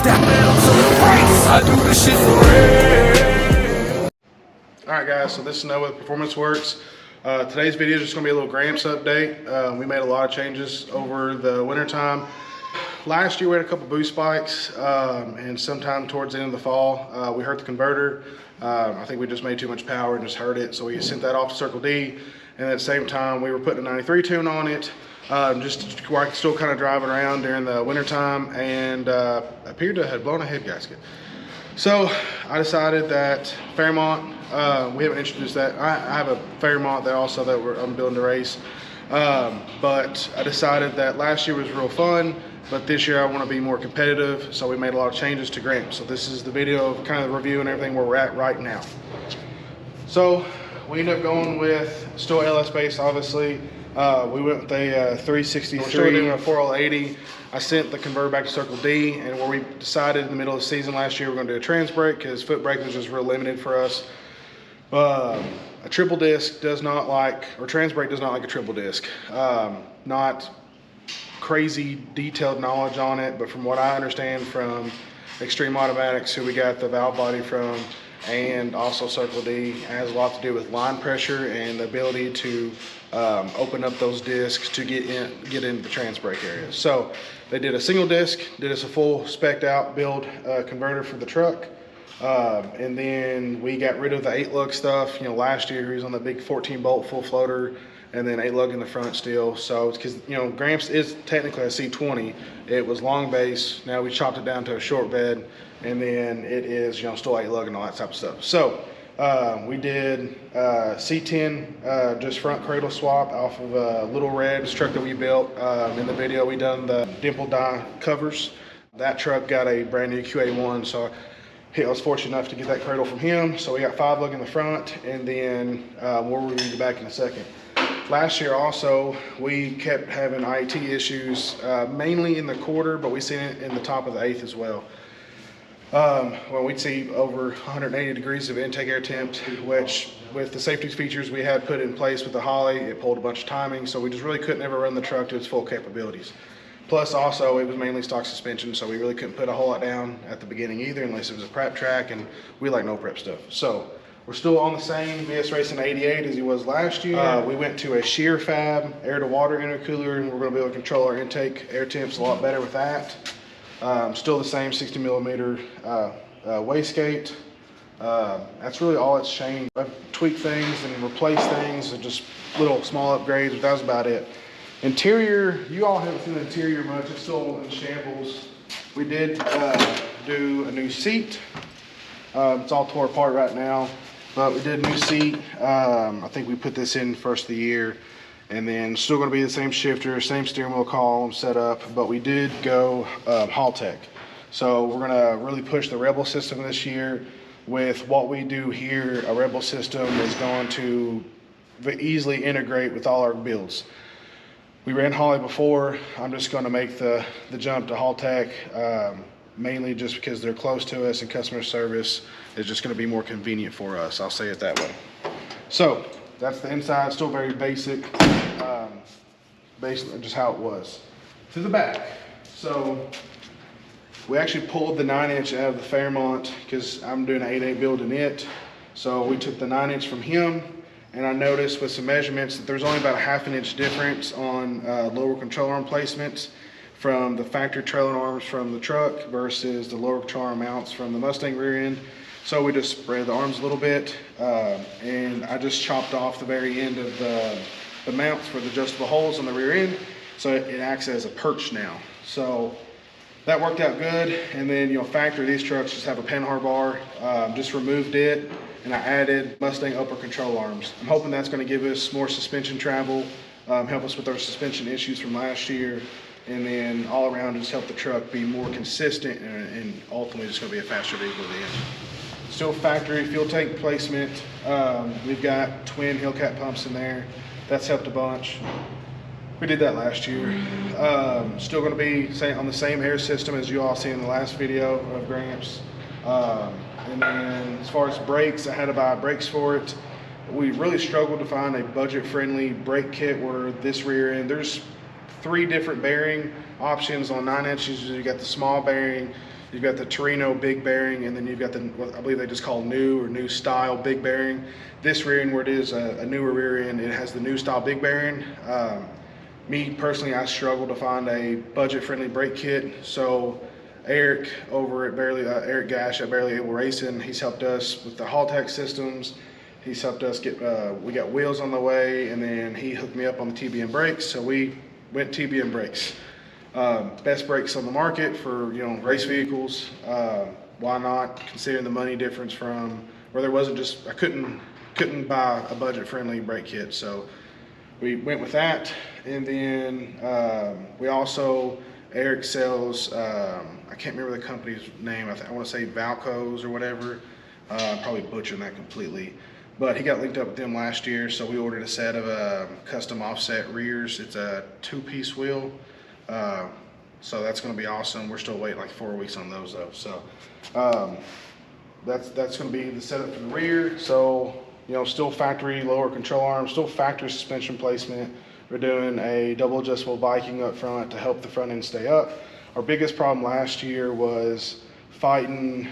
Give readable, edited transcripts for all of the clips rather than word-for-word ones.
Step out to the race. I do this shit for real. Alright guys, so this is Noah with Performance Works. Today's video is just going to be a little Gramps update. We made a lot of changes over the winter time. Last year we had a couple boost spikes, and sometime towards the end of the fall we hurt the converter. I think we just made too much power and just hurt it, so we sent that off to Circle D. And at the same time we were putting a 93 tune on it, just where I could still kind of drive it around during the winter time, and appeared to have blown a head gasket. So I decided that Fairmont, we haven't introduced that. I have a Fairmont that I'm building to race. But I decided that last year was real fun, but this year I want to be more competitive. So we made a lot of changes to Gramps. So this is the video of kind of the review and everything where we're at right now. So we ended up going with still LS base, obviously. We went with a 363. We're still doing a 4080. I sent the converter back to Circle D, and where we decided in the middle of the season last year we're going to do a trans brake because foot brake was just real limited for us. A triple disc does not like, or trans brake does not like a triple disc. Not crazy detailed knowledge on it, but from what I understand from Extreme Automatics, who we got the valve body from, and also Circle D, it has a lot to do with line pressure and the ability to open up those discs to get into the trans brake area. So they did a single disc, did us a full spec'd out build converter for the truck. And then we got rid of the 8-lug stuff. You know, last year he was on the big 14-bolt full floater, and then 8-lug in the front still. So it's because, you know, Gramps is technically a C20. It was long base. Now we chopped it down to a short bed, and then it is, you know, still 8-lug and all that type of stuff. So we did C10 just front cradle swap off of Little Red's truck that we built. In the video we done the dimple die covers. That truck got a brand new QA1, so I was fortunate enough to get that cradle from him. So we got 5-lug in the front, and then we'll review the back in a second. Last year also, we kept having IET issues, mainly in the quarter, but we seen it in the top of the 8th as well. Well, we'd see over 180 degrees of intake air temp, which with the safety features we had put in place with the Holly, it pulled a bunch of timing, so we just really couldn't ever run the truck to its full capabilities. Plus also it was mainly stock suspension, so we really couldn't put a whole lot down at the beginning either unless it was a prep track, and we like no prep stuff. So we're still on the same VS Racing 88 as he was last year. We went to a shear fab air to water intercooler, and we're going to be able to control our intake air temps a lot better with that. Still the same 60 millimeter wastegate. That's really all it's changed. I've tweaked things and replaced things, and just little small upgrades, but that was about it. Interior, you all haven't seen the interior much. It's still in shambles. We did do a new seat. It's all tore apart right now, but we did a new seat. I think we put this in first of the year, and then still going to be the same shifter, same steering wheel column setup, but we did go Haltech. So we're going to really push the Rebel system this year. With what we do here, a Rebel system is going to easily integrate with all our builds. We ran Holly before. I'm just going to make the jump to Haltech, mainly just because they're close to us and customer service is just going to be more convenient for us. I'll say it that way. So that's the inside, still very basic, basically just how it was. To the back. So we actually pulled the 9-inch out of the Fairmont because I'm doing an 8.8 build in it. So we took the 9-inch from him, and I noticed with some measurements that there's only about a 1/2 inch difference on lower control arm placements from the factory trailer arms from the truck versus the lower control arm mounts from the Mustang rear end. So we just spread the arms a little bit, and I just chopped off the very end of the mounts for the adjustable holes on the rear end, so it acts as a perch now. So that worked out good. And then, you know, factory, these trucks just have a panhard bar. Just removed it, and I added Mustang upper control arms. I'm hoping that's going to give us more suspension travel, help us with our suspension issues from last year, and then all around just help the truck be more consistent and ultimately just going to be a faster vehicle at the end. Still factory fuel tank placement. We've got twin Hellcat pumps in there. That's helped a bunch. We did that last year. Still going to be on the same air system as you all see in the last video of Gramps. And then as far as brakes, I had to buy brakes for it. We really struggled to find a budget-friendly brake kit where this rear end, there's 3 different bearing options on 9 inches. You got the small bearing, You've got the Torino big bearing, and then you've got the, what I believe they just call new or new style big bearing. This rear end, where it is a newer rear end, it has the new style big bearing. Me personally, I struggle to find a budget-friendly brake kit, so Eric over at Eric Gash at Barely Able Racing, he's helped us with the Haltech systems. He's helped us get, we got wheels on the way, and then he hooked me up on the TBM brakes, so we went TBM brakes. Best brakes on the market for, you know, race vehicles. Why not, considering the money difference from where there wasn't just, I couldn't buy a budget-friendly brake kit, so we went with that. And then we also, Eric sells, I can't remember the company's name, I want to say Valco's or whatever. I'm probably butchering that completely. But he got linked up with them last year, so we ordered a set of custom offset rears. It's a 2-piece wheel. So that's going to be awesome. We're still waiting like 4 weeks on those though. So that's going to be the setup for the rear. So, you know, still factory lower control arm, still factory suspension placement. We're doing a double adjustable Viking up front to help the front end stay up. Our biggest problem last year was fighting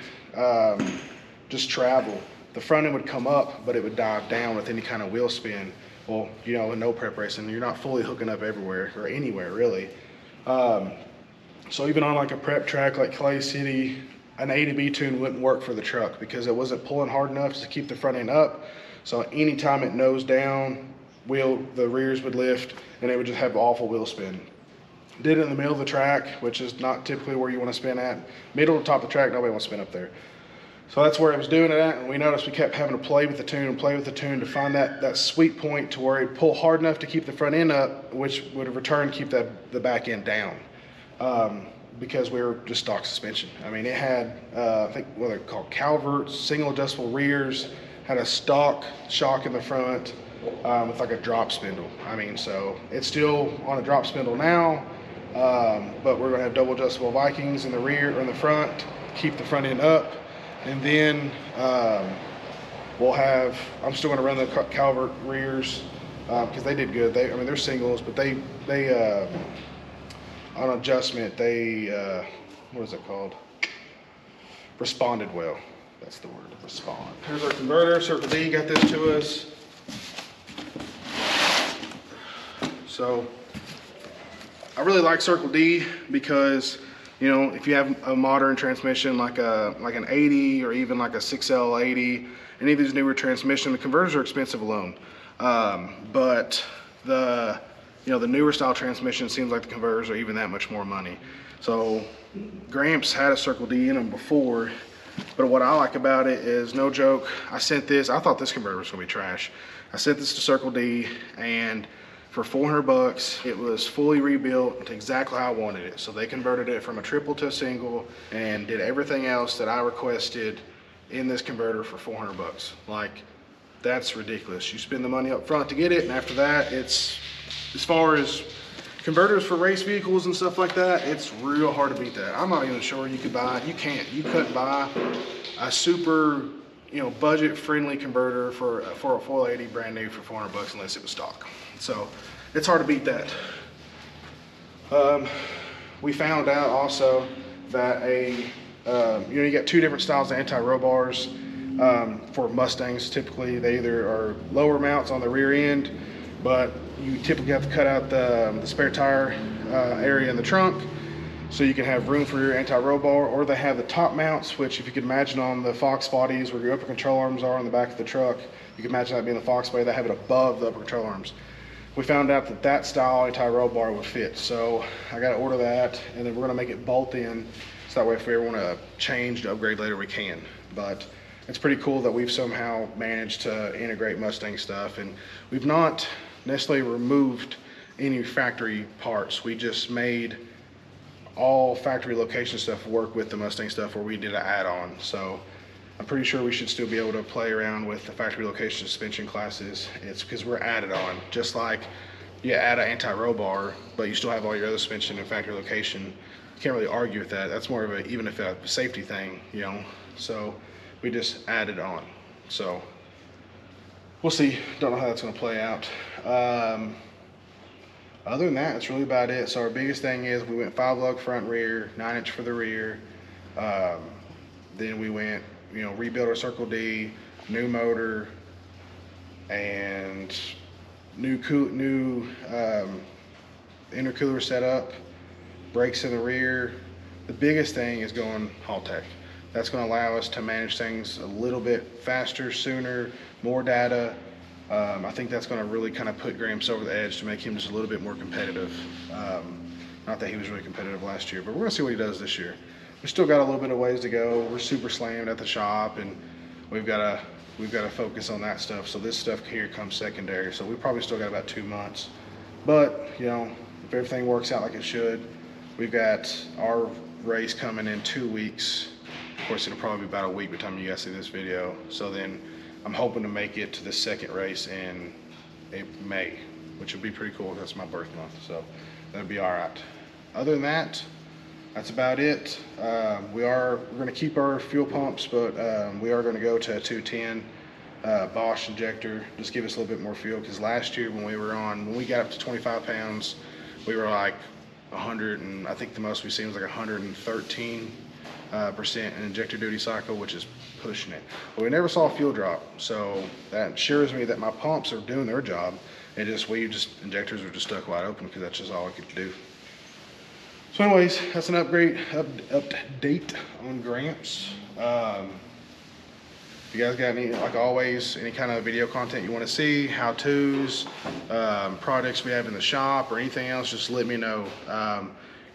just travel. The front end would come up, but it would dive down with any kind of wheel spin. Well, you know, in no prep racing, you're not fully hooking up everywhere or anywhere really. So even on like a prep track like Clay City, an A to B tune wouldn't work for the truck because it wasn't pulling hard enough to keep the front end up. So anytime it nosed down, the rears would lift and it would just have awful wheel spin. Did it in the middle of the track, which is not typically where you want to spin at. Middle to top of the track, nobody wants to spin up there. So that's where it was doing it at, and we noticed we kept having to play with the tune to find that sweet point to where it'd pull hard enough to keep the front end up, which would in return keep the back end down. Because we were just stock suspension. I mean, it had, I think what they're called, Calverts, single adjustable rears, had a stock shock in the front with like a drop spindle. I mean, so it's still on a drop spindle now, but we're gonna have double adjustable Vikings in the rear or in the front, keep the front end up. And then we'll have, I'm still gonna run the Calvert rears because they did good. I mean, they're singles, but they on adjustment, they, what is it called? Responded well. That's the word, respond. Here's our converter, Circle D got this to us. So I really like Circle D because, you know, if you have a modern transmission like an 80 or even like a 6L80, any of these newer transmissions, the converters are expensive alone. But the newer style transmission seems like the converters are even that much more money. So Gramps had a Circle D in them before, but what I like about it is, no joke, I thought this converter was gonna be trash. I sent this to Circle D, and for $400, it was fully rebuilt to exactly how I wanted it. So they converted it from a triple to a single and did everything else that I requested in this converter for $400. Like, that's ridiculous. You spend the money up front to get it, and after that, it's, as far as converters for race vehicles and stuff like that, it's real hard to beat that. I'm not even sure you couldn't buy a super, you know, budget-friendly converter for a 480 brand new for $400 unless it was stock. So it's hard to beat that. We found out also that you got two different styles of anti-roll bars for Mustangs. Typically, they either are lower mounts on the rear end, but you typically have to cut out the spare tire area in the trunk so you can have room for your anti-roll bar, or they have the top mounts, which if you can imagine on the Fox bodies where your upper control arms are on the back of the truck, you can imagine that being the Fox body, they have it above the upper control arms. We found out that style anti-roll bar would fit, so I got to order that, and then we're going to make it bolt in, so that way if we ever want to change to upgrade later, we can. But it's pretty cool that we've somehow managed to integrate Mustang stuff, and we've not necessarily removed any factory parts. We just made all factory location stuff work with the Mustang stuff where we did an add-on. So I'm pretty sure we should still be able to play around with the factory location suspension classes. It's because we're added on, just like you add an anti-roll bar, but you still have all your other suspension and factory location. You can't really argue with that. That's more of even if a safety thing, you know. So we just added on. So we'll see. Don't know how that's going to play out. Other than that, that's really about it. So our biggest thing is we went 5 lug front rear, 9-inch for the rear. Then we went, rebuilt our Circle D, new motor, and new intercooler setup, brakes in the rear. The biggest thing is going Haltech. That's going to allow us to manage things a little bit faster, sooner, more data. I think that's going to really kind of put Gramps over the edge to make him just a little bit more competitive. Not that he was really competitive last year, but we're going to see what he does this year. We still got a little bit of ways to go. We're super slammed at the shop, and we've got to focus on that stuff. So this stuff here comes secondary. So we probably still got about 2 months. But if everything works out like it should, we've got our race coming in 2 weeks. Of course, it'll probably be about a week by the time you guys see this video. So then I'm hoping to make it to the second race in May, which would be pretty cool. That's my birth month, so that'll be all right. Other than that, that's about it. We're going to keep our fuel pumps, but we are going to go to a 210 Bosch injector. Just give us a little bit more fuel, because last year when we got up to 25 pounds, we were like 100, and I think the most we've seen was like 113% in injector duty cycle, which is pushing it. But we never saw a fuel drop, so that assures me that my pumps are doing their job. And injectors are just stuck wide open, because that's just all I could do. So anyways, that's an update on Gramps. If you guys got any, like always, any kind of video content you want to see, how-tos, products we have in the shop, or anything else, just let me know.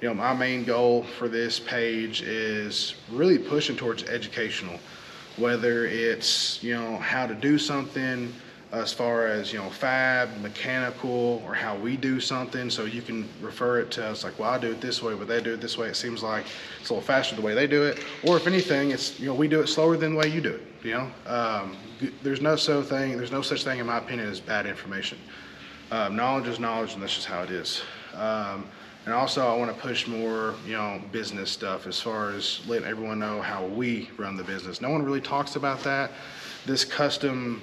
My main goal for this page is really pushing towards educational, whether it's, how to do something as far as, fab, mechanical, or how we do something, so you can refer it to us like, well, I do it this way, but they do it this way. It seems like it's a little faster the way they do it. Or if anything, it's, we do it slower than the way you do it, There's no such thing, in my opinion, as bad information. Knowledge is knowledge, and that's just how it is. And also, I want to push more, business stuff, as far as letting everyone know how we run the business. No one really talks about that. This custom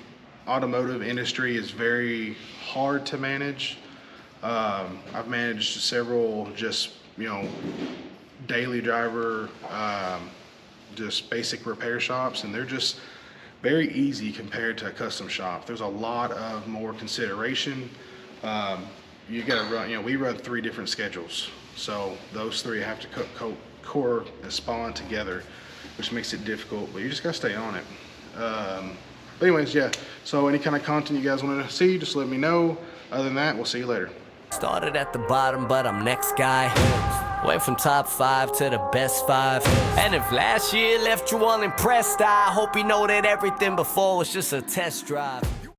automotive industry is very hard to manage. I've managed several just, daily driver, just basic repair shops, and they're just very easy compared to a custom shop. There's a lot of more consideration. You gotta run, we run 3 different schedules. So those 3 have to correspond together, which makes it difficult, but you just gotta stay on it. But anyways, yeah, so any kind of content you guys want to see, just let me know. Other than that, we'll see you later. Started at the bottom, but I'm next guy. Went from top 5 to the best 5. And if last year left you unimpressed, I hope you know that everything before was just a test drive.